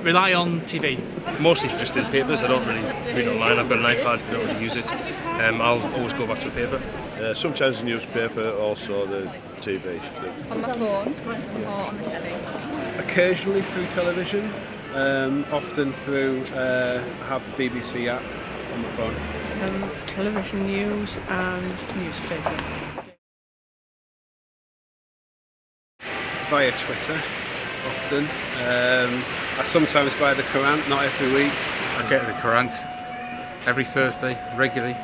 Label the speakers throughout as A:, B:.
A: Rely on TV.
B: Mostly just the papers. I don't really read online. I've got an iPad, I don't really use it. I'll always go back to a paper.
C: Sometimes the newspaper, also the TV.
D: On my phone or on the telly.
E: Occasionally through television, often through have the BBC app on my phone.
F: Television news and newspaper.
E: Via Twitter, often. I sometimes buy the Courant, not every week.
G: I get the Courant every Thursday, regularly.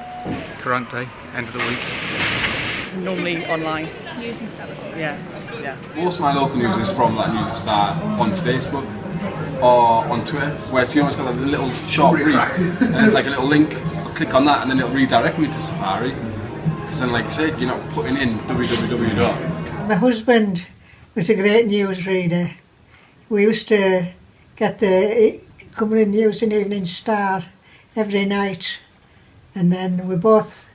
G: Courant day, end of the week.
F: Normally online.
D: News and stuff.
F: Yeah.
H: Most of my local news is from like News and Star on Facebook or on Twitter, where you always got a little short brief and there's like a little link. I'll click on that and then it'll redirect me to Safari. Because then, like you said, you're not putting in www.
I: My husband was a great newsreader. We used to get the Cumberland News and Evening Star every night, and then we both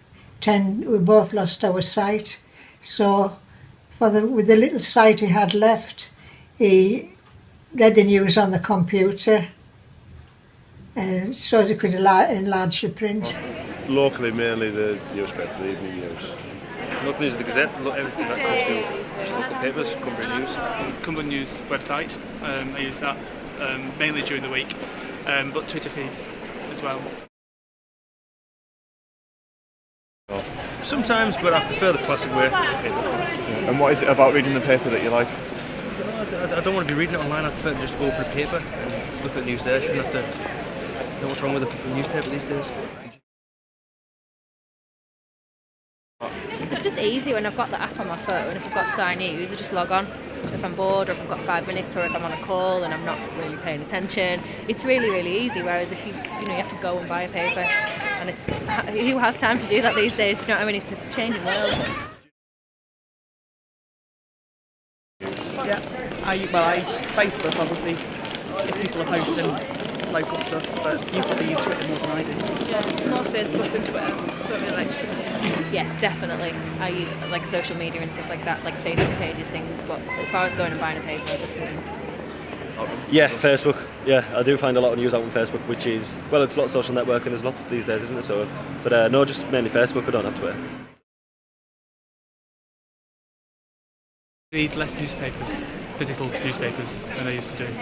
I: lost our sight. So, with the little sight he had left, he read the news on the computer, so he could enlarge the print.
C: Locally, mainly the newspaper, the evening news.
B: Local news is the Gazette. Everything that comes through just local papers, Cumberland News.
A: Cumberland News website. I use that mainly during the week, but Twitter feeds as well.
B: Sometimes, but I prefer the classic way.
J: And what is it about reading the paper that you like?
B: I don't want to be reading it online. I prefer to just open a paper and look at the news there. I shouldn't have to know what's wrong with the newspaper these days.
D: It's just easy when I've got the app on my phone. If I've got Sky News, I just log on. If I'm bored or if I've got 5 minutes or if I'm on a call and I'm not really paying attention, it's really, really easy. Whereas if you have to go and buy a paper, and it's who has time to do that these days? You know what I mean? It's a changing world.
F: Yeah. I Facebook obviously. If people are posting local stuff, but you probably use Twitter more than I do.
D: Yeah, more Facebook than Twitter. Don't really like Twitter. Yeah, definitely. I use like social media and stuff like that, like Facebook pages, things. But as far as going and buying a paper, I just wouldn't.
K: Yeah, Facebook. Yeah, I do find a lot of news out on Facebook, which is, well, it's a lot of social networking. There's lots these days, isn't it? So, but no, just mainly Facebook. I don't have Twitter.
A: Read less newspapers, physical newspapers, than I used to do.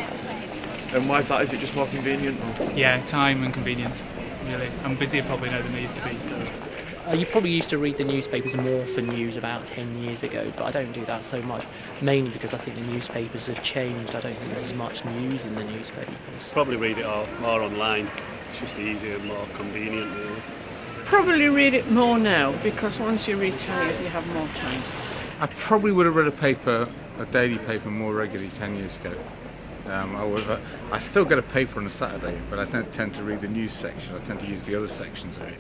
J: And why is that? Is it just more convenient? Or?
A: Yeah, time and convenience. Really, I'm busier probably now than I used to be. So.
L: You probably used to read the newspapers more for news about 10 years ago, but I don't do that so much, mainly because I think the newspapers have changed. I don't think there's as much news in the newspapers.
M: Probably read it all more online. It's just easier and more convenient, really.
F: Probably read it more now, because once you're retired you have more time.
G: I probably would have read a daily paper more regularly 10 years ago. I still get a paper on a Saturday, but I don't tend to read the news section. I tend to use the other sections of it.